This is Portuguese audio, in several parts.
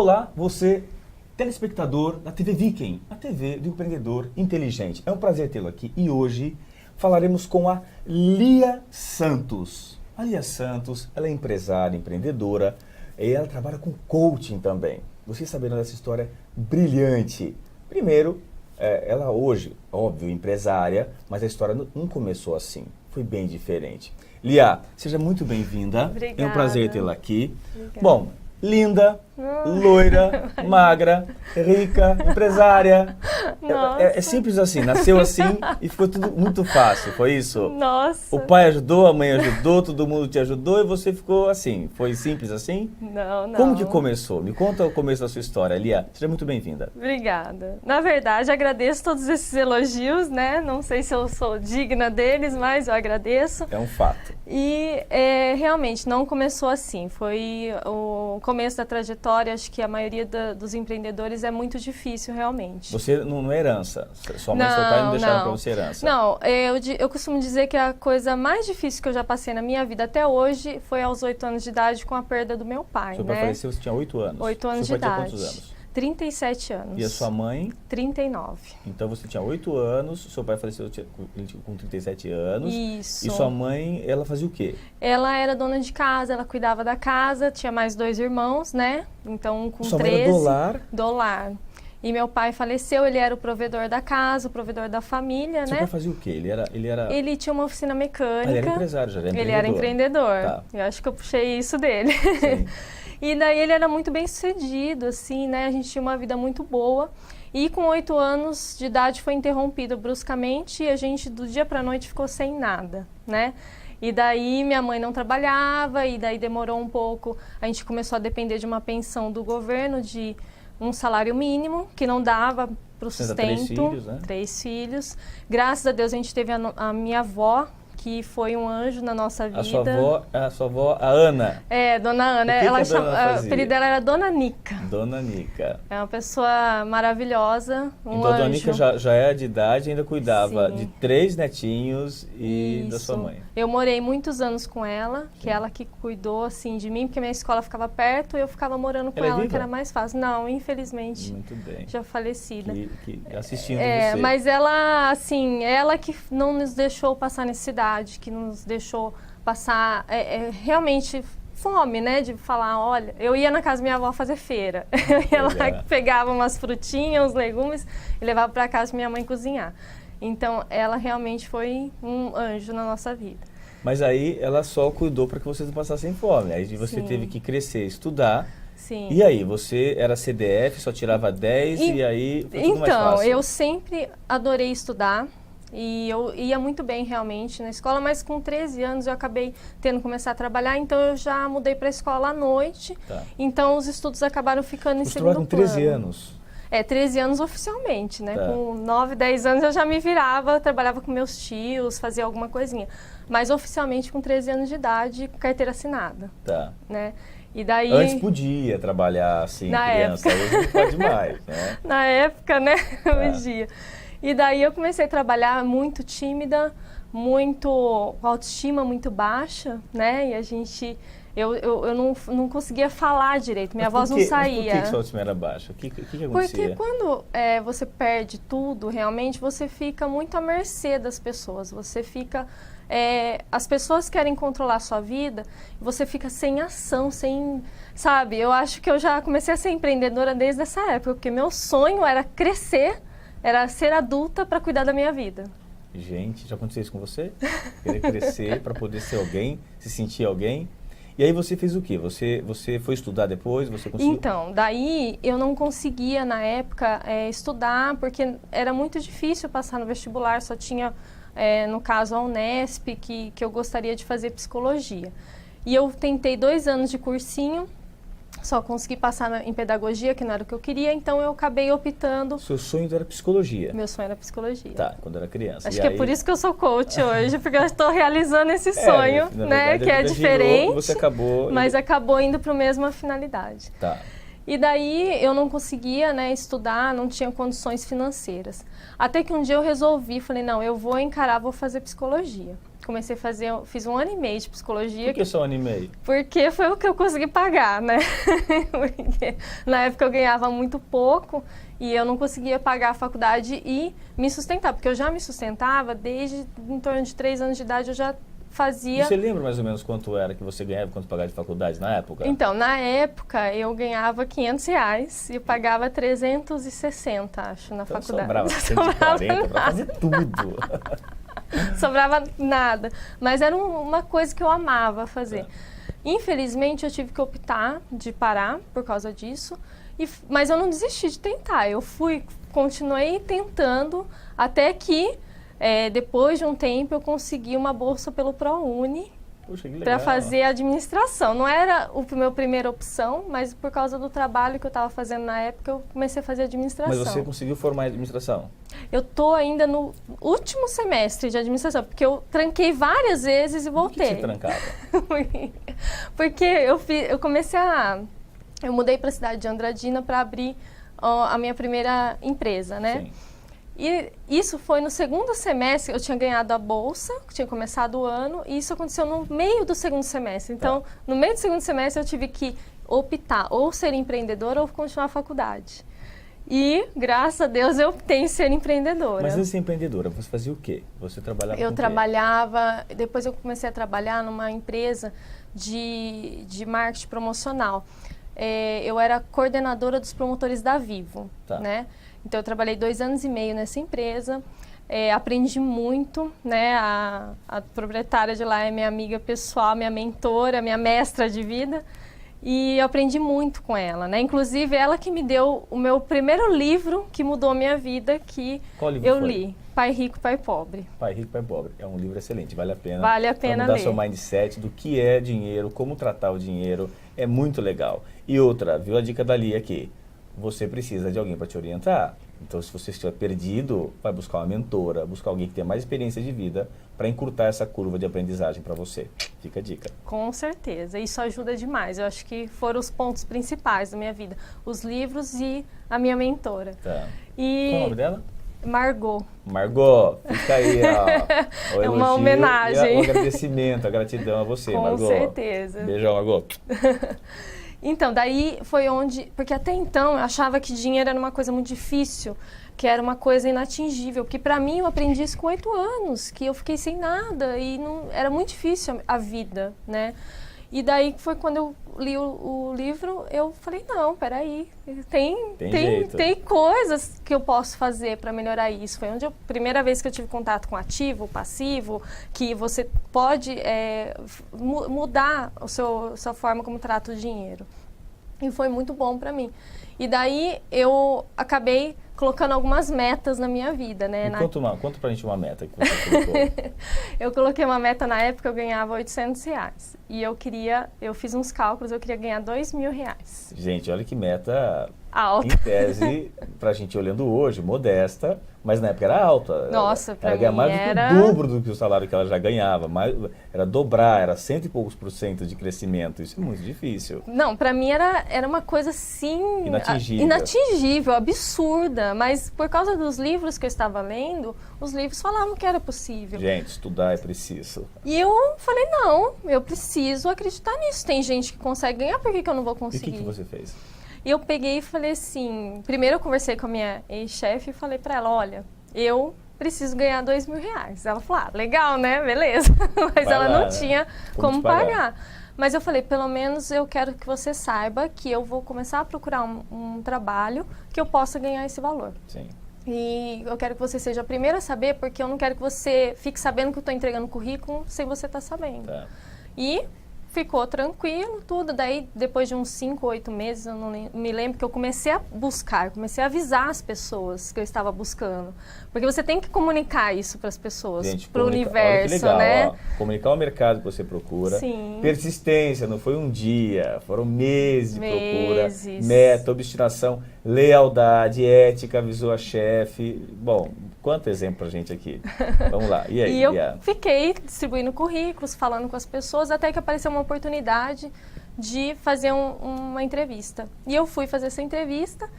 Olá, você, telespectador da TV Viking, a TV do empreendedor inteligente. É um prazer tê-lo aqui e hoje falaremos com a Lia Santos. A Lia Santos, ela é empresária, empreendedora e ela trabalha com coaching também. Vocês saberão dessa história brilhante. Primeiro, ela hoje, óbvio, empresária, mas a história não começou assim. Foi bem diferente. Lia, seja muito bem-vinda. Obrigada. É um prazer tê-la aqui. Obrigada. Bom, linda, loira, magra, rica, empresária. É simples assim, nasceu assim e ficou tudo muito fácil, foi isso? Nossa! O pai ajudou, a mãe ajudou, todo mundo te ajudou e você ficou assim. Foi simples assim? Não. Como que começou? Me conta o começo da sua história, Lia. Seja muito bem-vinda. Obrigada. Na verdade, agradeço todos esses elogios, né? Não sei se eu sou digna deles, mas eu agradeço. É um fato. E realmente não começou assim. Foi o começo da trajetória. Acho que a maioria dos empreendedores é muito difícil, realmente. Você não é herança? Sua mãe e seu pai não deixaram para você herança? Não, eu costumo dizer que a coisa mais difícil que eu já passei na minha vida até hoje foi aos 8 anos de idade com a perda do meu pai. Seu pai faleceu, você tinha 8 anos? 8 anos seu de pai idade. Tinha quantos anos? 37 anos. E a sua mãe? 39. Então você tinha 8 anos, seu pai faleceu com 37 anos. Isso. E sua mãe, ela fazia o quê? Ela era dona de casa, ela cuidava da casa, tinha mais 2 irmãos, né? Então com sua 13. Mãe era do lar? Do lar. E meu pai faleceu, ele era o provedor da casa, o provedor da família, seu né? pai fazia o quê? Ele tinha uma oficina mecânica. Ele era empresário, já era empreendedor. Ele era empreendedor. Tá. Eu acho que eu puxei isso dele. Sim. E daí ele era muito bem sucedido, assim, né? A gente tinha uma vida muito boa. E com 8 anos de idade foi interrompido bruscamente e a gente do dia para a noite ficou sem nada, né? E daí minha mãe não trabalhava e daí demorou um pouco. A gente começou a depender de uma pensão do governo de um salário mínimo que não dava para o sustento. 3 filhos, né? 3 filhos. Graças a Deus a gente teve a minha avó, que foi um anjo na nossa vida. A sua avó, a Ana. É, Dona Ana. O apelido dela era Dona Nica. Dona Nica. É uma pessoa maravilhosa, um então a Dona anjo. Nica já é de idade e ainda cuidava Sim. de 3 netinhos e da sua mãe. Eu morei muitos anos com ela, que ela que cuidou assim de mim, porque minha escola ficava perto e eu ficava morando com ela, que era mais fácil. Não, infelizmente. Muito bem. Já falecida. Assistindo você. Mas ela, assim, ela que não nos deixou passar necessidade, que nos deixou passar realmente fome, né? De falar, olha, eu ia na casa da minha avó fazer feira. Eu ia lá, pegava umas frutinhas, uns legumes e levava para casa pra minha mãe cozinhar. Então, ela realmente foi um anjo na nossa vida. Mas aí ela só cuidou para que vocês não passassem fome. Aí você Sim. teve que crescer, estudar. Sim. E aí, você era CDF, só tirava 10 e aí foi tudo mais fácil? Então, eu sempre adorei estudar. E eu ia muito bem realmente na escola, mas com 13 anos eu acabei tendo que começar a trabalhar, então eu já mudei para a escola à noite. Tá. Então os estudos acabaram ficando em você segundo plano. com 13 anos? 13 anos oficialmente, né? Tá. Com 9, 10 anos eu já me virava, trabalhava com meus tios, fazia alguma coisinha. Mas oficialmente com 13 anos de idade, com carteira assinada. Tá. Né? E daí... Antes podia trabalhar assim, na criança, época. hoje não pode mais, né? Na época, né? Podia. E daí eu comecei a trabalhar muito tímida, muito com autoestima muito baixa, né? E a gente, eu não conseguia falar direito, minha voz não saía. Por que sua autoestima era baixa? O que acontecia? Porque quando você perde tudo, realmente, você fica muito à mercê das pessoas. Você fica... as pessoas querem controlar a sua vida, você fica sem ação, sem... Sabe, eu acho que eu já comecei a ser empreendedora desde essa época, porque meu sonho era crescer, era ser adulta para cuidar da minha vida. Gente, já aconteceu isso com você? Querer crescer para poder ser alguém, se sentir alguém. E aí você fez o quê? Você foi estudar depois? Você conseguiu? Então, daí eu não conseguia na época estudar, porque era muito difícil passar no vestibular, só tinha, no caso, a Unesp, que eu gostaria de fazer psicologia. E eu tentei 2 anos de cursinho, só consegui passar em pedagogia, que não era o que eu queria, então eu acabei optando... Seu sonho era psicologia? Meu sonho era psicologia. Tá, quando era criança. Acho que é por isso que eu sou coach hoje, porque eu estou realizando esse sonho, né, que é diferente, você acabou... mas acabou indo para a mesma finalidade. Tá. E daí eu não conseguia, né, estudar, não tinha condições financeiras. Até que um dia eu resolvi, falei, não, eu vou encarar, vou fazer psicologia. comecei a fazer, fiz 1 ano e meio de psicologia. Por que só 1 ano e meio? Porque foi o que eu consegui pagar, né? Porque na época eu ganhava muito pouco e eu não conseguia pagar a faculdade e me sustentar, porque eu já me sustentava desde em torno de 3 anos de idade, eu já fazia... Você lembra mais ou menos quanto era que você ganhava, quanto pagava de faculdade na época? Então, na época eu ganhava R$500 e eu pagava 360, acho, na Então faculdade. sobrava 140 para fazer tudo. Sobrava nada, mas era uma coisa que eu amava fazer. Infelizmente, eu tive que optar de parar por causa disso, mas eu não desisti de tentar. Eu continuei tentando até que, depois de um tempo, eu consegui uma bolsa pelo ProUni para fazer administração. Não era a minha primeira opção, mas por causa do trabalho que eu estava fazendo na época, eu comecei a fazer administração. Mas você conseguiu formar em administração? Eu tô ainda no último semestre de administração, porque eu tranquei várias vezes e voltei. Por que você trancava? Porque eu comecei eu mudei para a cidade de Andradina para abrir a minha primeira empresa, né? Sim. E isso foi no segundo semestre, eu tinha ganhado a bolsa, tinha começado o ano, e isso aconteceu no meio do segundo semestre. Então, no meio do segundo semestre, eu tive que optar ou ser empreendedora ou continuar a faculdade. E, graças a Deus, eu optei em ser empreendedora. Mas antes de ser empreendedora, você fazia o quê? Você trabalhava com o quê? Eu trabalhava, depois eu comecei a trabalhar numa empresa de marketing promocional. Eu era coordenadora dos promotores da Vivo, né? Então, eu trabalhei 2 anos e meio nessa empresa, aprendi muito, né? A proprietária de lá é minha amiga pessoal, minha mentora, minha mestra de vida. E eu aprendi muito com ela, né? Inclusive, ela que me deu o meu primeiro livro que mudou a minha vida, que eu li. Pai Rico, Pai Pobre. Pai Rico, Pai Pobre. É um livro excelente, vale a pena. Vale a pena mudar ler. seu mindset do que é dinheiro, como tratar o dinheiro. É muito legal. E outra, viu a dica da Lia aqui? Você precisa de alguém para te orientar. Então, se você estiver perdido, vai buscar uma mentora, buscar alguém que tenha mais experiência de vida para encurtar essa curva de aprendizagem para você. Fica a dica. Com certeza. Isso ajuda demais. Eu acho que foram os pontos principais da minha vida. Os livros e a minha mentora. Tá. E... Qual é o nome dela? Margot. Margot, fica aí, ó. O é uma homenagem. E o agradecimento, a gratidão a você, Com Margot. Com certeza. Beijão, Margot. Então, daí foi onde... Porque até então eu achava que dinheiro era uma coisa muito difícil, que era uma coisa inatingível. Porque para mim eu aprendi isso com 8 anos, que eu fiquei sem nada e não, era muito difícil a vida, né? E daí foi quando eu li o livro, eu falei, não, peraí, tem coisas que eu posso fazer para melhorar isso. Foi onde primeira vez que eu tive contato com ativo, passivo, que você pode mudar sua forma como trata o dinheiro. E foi muito bom para mim. E daí eu acabei colocando algumas metas na minha vida, né? Conta pra gente uma meta que você colocou. Eu coloquei uma meta na época, eu ganhava R$800. E eu fiz uns cálculos, eu queria ganhar R$2.000. Gente, olha que meta alta. Em tese, pra gente olhando hoje, modesta, mas na época era alta. Nossa, pra ela ganhava mais era... do que o dobro do que o salário que ela já ganhava. Era dobrar, era 100 e poucos % de crescimento. Isso é muito difícil. Não, pra mim era uma coisa assim... Inatingível, absurda. Mas por causa dos livros que eu estava lendo, os livros falavam que era possível. Gente, estudar é preciso. E eu falei, não, eu preciso acreditar nisso. Tem gente que consegue ganhar, por que eu não vou conseguir? E o que você fez? E eu peguei e falei assim, primeiro eu conversei com a minha ex-chefe e falei pra ela, olha, eu preciso ganhar R$2.000. Ela falou, legal, né? Beleza. Mas ela não tinha como pagar. Mas eu falei, pelo menos eu quero que você saiba que eu vou começar a procurar um trabalho que eu possa ganhar esse valor. Sim. E eu quero que você seja a primeira a saber, porque eu não quero que você fique sabendo que eu estou entregando currículo sem você estar sabendo. Tá. E ficou tranquilo, tudo. Daí, depois de uns 5 ou 8 meses, eu não me lembro, que eu comecei a buscar, comecei a avisar as pessoas que eu estava buscando. Porque você tem que comunicar isso para as pessoas, para o universo, olha que legal, né? Ó, comunicar o mercado que você procura. Sim. Persistência, não foi um dia, foram meses de procura. Meta, obstinação, lealdade, ética, avisou a chefe. Bom, quanto exemplo pra gente aqui. Vamos lá. E aí? E eu fiquei distribuindo currículos, falando com as pessoas, até que apareceu uma oportunidade de fazer uma entrevista. E eu fui fazer essa entrevista,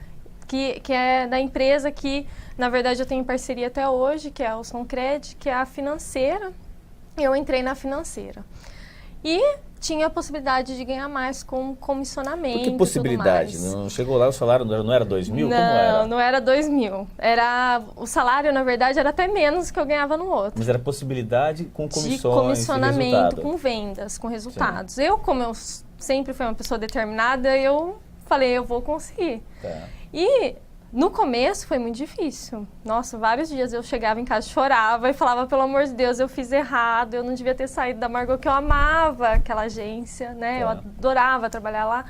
que é da empresa que, na verdade, eu tenho parceria até hoje, que é a Soncred, que é a financeira eu entrei na financeira. E tinha a possibilidade de ganhar mais com comissionamento. Por que possibilidade? Não chegou lá, o salário não era 2.000? Como era? Não era 2.000. O salário, na verdade, era até menos que eu ganhava no outro. Mas era possibilidade com comissões de comissionamento, e com vendas, com resultados. Sim. Como eu sempre fui uma pessoa determinada, eu falei, eu vou conseguir. Tá. E no começo foi muito difícil. Nossa, vários dias eu chegava em casa, chorava e falava, pelo amor de Deus, eu fiz errado, eu não devia ter saído da Margot, que eu amava aquela agência, né? Eu adorava trabalhar lá.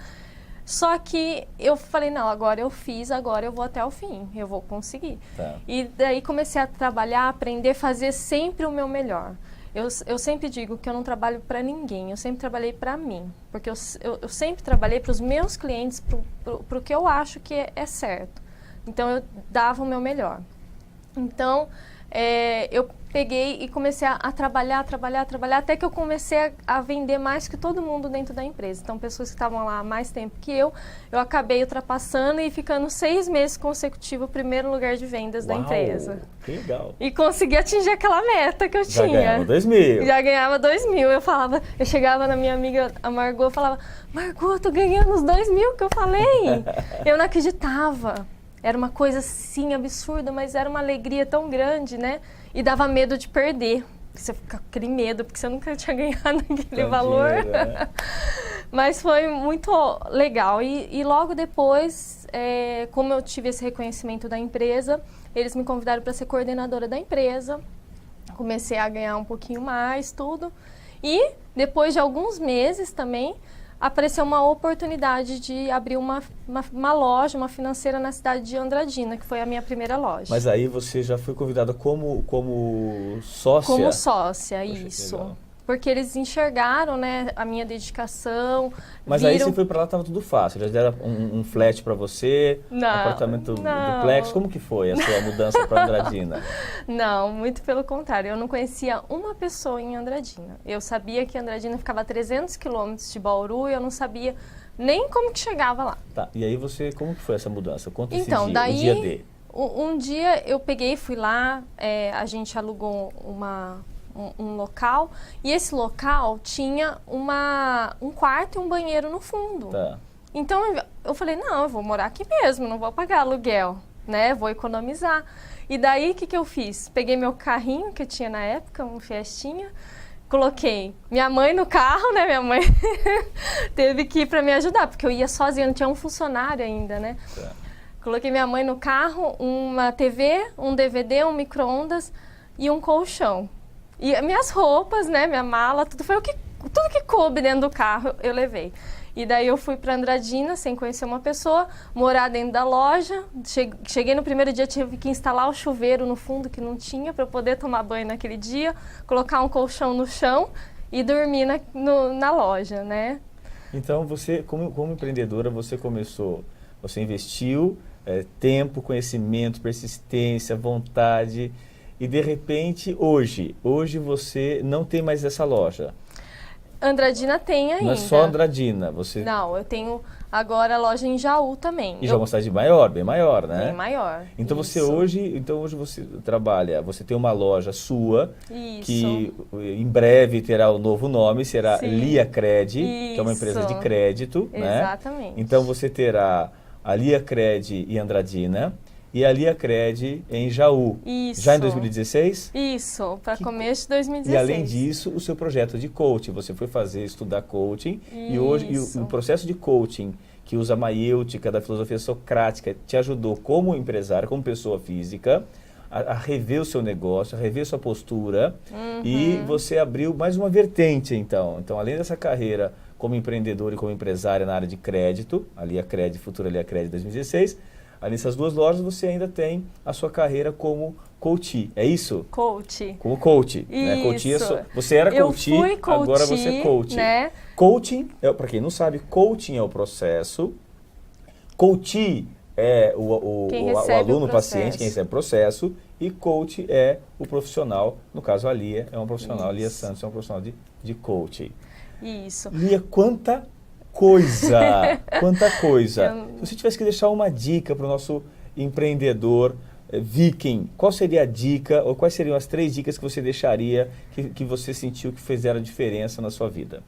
Só que eu falei, não, agora eu fiz, agora eu vou até o fim, eu vou conseguir. Tá. E daí comecei a trabalhar, aprender, fazer sempre o meu melhor. Eu sempre digo que eu não trabalho para ninguém, eu sempre trabalhei para mim. Porque eu sempre trabalhei para os meus clientes, para o que eu acho que é certo. Então, eu dava o meu melhor. Então, eu peguei e comecei a trabalhar, até que eu comecei a vender mais que todo mundo dentro da empresa. Então, pessoas que estavam lá há mais tempo que eu acabei ultrapassando e ficando 6 meses consecutivos o primeiro lugar de vendas da empresa. Que legal. E consegui atingir aquela meta que eu tinha. Já ganhava 2.000. Já ganhava 2.000. Eu chegava na minha amiga, a Margot, e falava, Margot, tô ganhando os 2.000 que eu falei. Eu não acreditava. Era uma coisa, assim, absurda, mas era uma alegria tão grande, né? E dava medo de perder. Você fica com aquele medo, porque você nunca tinha ganhado aquele valor. Dinheiro, né? Mas foi muito legal. E logo depois, como eu tive esse reconhecimento da empresa, eles me convidaram para ser coordenadora da empresa. Comecei a ganhar um pouquinho mais, tudo. E depois de alguns meses também, apareceu uma oportunidade de abrir uma loja, uma financeira na cidade de Andradina, que foi a minha primeira loja. Mas aí você já foi convidada como sócia? Como sócia, Poxa, isso. Porque eles enxergaram, né, a minha dedicação. Mas aí você foi pra lá, tava tudo fácil. Já deram um flat pra você, apartamento duplex. Como que foi a sua mudança pra Andradina? Não, muito pelo contrário. Eu não conhecia uma pessoa em Andradina. Eu sabia que Andradina ficava a 300 quilômetros de Bauru e eu não sabia nem como que chegava lá. Tá, e aí como que foi essa mudança? Conta esse então, dia, daí, o dia D. Um dia eu peguei, fui lá, a gente alugou um local, e esse local tinha um quarto e um banheiro no fundo. Tá. Então eu falei, não, eu vou morar aqui mesmo, não vou pagar aluguel, né? Vou economizar. E daí o que eu fiz? Peguei meu carrinho que eu tinha na época, um Fiestinha, coloquei minha mãe no carro, né? Minha mãe teve que ir para me ajudar, porque eu ia sozinha, não tinha um funcionário ainda, né? Tá. Coloquei minha mãe no carro, uma TV, um DVD, um micro-ondas e um colchão. E minhas roupas, né, minha mala, tudo que coube dentro do carro, eu levei. E daí eu fui para Andradina, sem conhecer uma pessoa, morar dentro da loja. Cheguei no primeiro dia, tive que instalar o chuveiro no fundo, que não tinha, para eu poder tomar banho naquele dia, colocar um colchão no chão e dormir na loja, né? Então, você, como empreendedora, você investiu tempo, conhecimento, persistência, vontade. E, de repente, hoje você não tem mais essa loja. Andradina tem ainda. Não é só Andradina. Não, eu tenho agora a loja em Jaú também. E já é uma cidade maior, bem maior, né? Bem maior. Então isso. hoje você trabalha, você tem uma loja sua, isso. que em breve terá um novo nome, será Sim. Lia Cred, isso. que é uma empresa de crédito, né? Exatamente. Então você terá a Lia Cred em Andradina e a Lia Cred em Jaú. Isso. Já em 2016? Isso, para começo de 2016. E além disso, o seu projeto de coaching. Você foi estudar coaching. Isso. E hoje o processo de coaching que usa a maiêutica da filosofia socrática te ajudou como empresário, como pessoa física, a rever o seu negócio, a rever sua postura. E você abriu mais uma vertente, então. Então, além dessa carreira como empreendedor e como empresária na área de crédito, a Lia Cred, futura Lia Cred 2016, além dessas duas lojas, você ainda tem a sua carreira como coach, é isso? Coach. Como coach, né? Coach você era coach, agora você é coach. Né? Coaching, para quem não sabe, coaching é o processo, coach é o aluno, o paciente, quem recebe o processo, e coach é o profissional, no caso a Lia é uma profissional, a Lia Santos é uma profissional de coaching. Isso. Lia, quanta coisa! Quanta coisa! Se você tivesse que deixar uma dica para o nosso empreendedor Viking, qual seria a dica, ou quais seriam as 3 dicas que você deixaria, que você sentiu que fizeram a diferença na sua vida?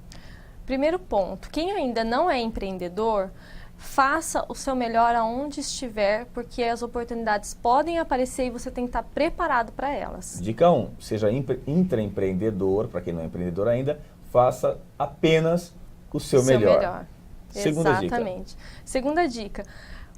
Primeiro ponto, quem ainda não é empreendedor, faça o seu melhor aonde estiver, porque as oportunidades podem aparecer e você tem que estar preparado para elas. Dica 1, seja intraempreendedor, para quem não é empreendedor ainda, faça apenas o seu melhor. Exatamente. Segunda dica,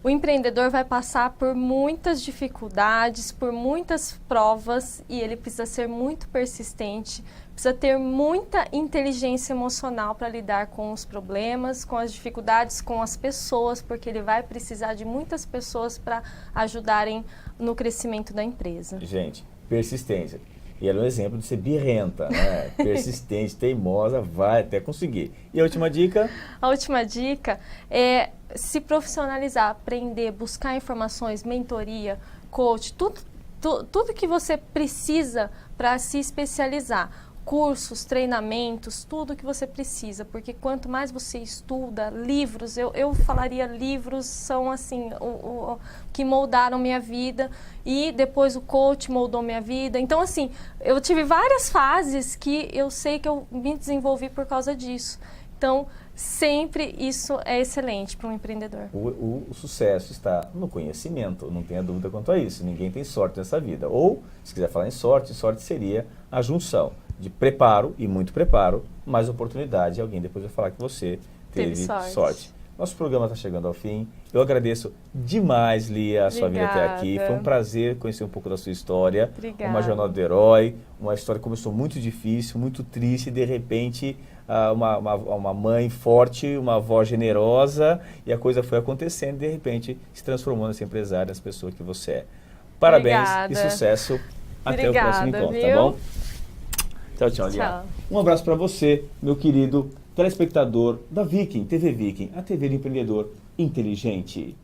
o empreendedor vai passar por muitas dificuldades, por muitas provas e ele precisa ser muito persistente, precisa ter muita inteligência emocional para lidar com os problemas, com as dificuldades, com as pessoas, porque ele vai precisar de muitas pessoas para ajudarem no crescimento da empresa. Gente, persistência. E ela é um exemplo de ser birrenta, né? Persistente, teimosa, vai até conseguir. E a última dica? A última dica é se profissionalizar, aprender, buscar informações, mentoria, coach, tudo que você precisa para se especializar. Cursos, treinamentos, tudo que você precisa, porque quanto mais você estuda, livros, eu falaria livros são assim, o que moldaram minha vida e depois o coach moldou minha vida. Então assim, eu tive várias fases que eu sei que eu me desenvolvi por causa disso. Então, sempre isso é excelente para um empreendedor. O sucesso está no conhecimento, não tenha dúvida quanto a isso. Ninguém tem sorte nessa vida. Ou, se quiser falar em sorte, sorte seria a junção de preparo e muito preparo, mais oportunidade. E alguém depois vai falar que você teve sorte. Nosso programa está chegando ao fim. Eu agradeço demais, Lia, a sua vida até aqui. Foi um prazer conhecer um pouco da sua história. Obrigada. Uma jornada do herói, uma história que começou muito difícil, muito triste, e de repente uma mãe forte, uma avó generosa, e a coisa foi acontecendo, e de repente se transformou nessa empresária, nessa pessoa que você é. Parabéns. Obrigada. E sucesso. Até o próximo encontro, tá bom? Tchau, tchau, Lia. Um abraço para você, meu querido telespectador da Viking, TV Viking, a TV do empreendedor inteligente.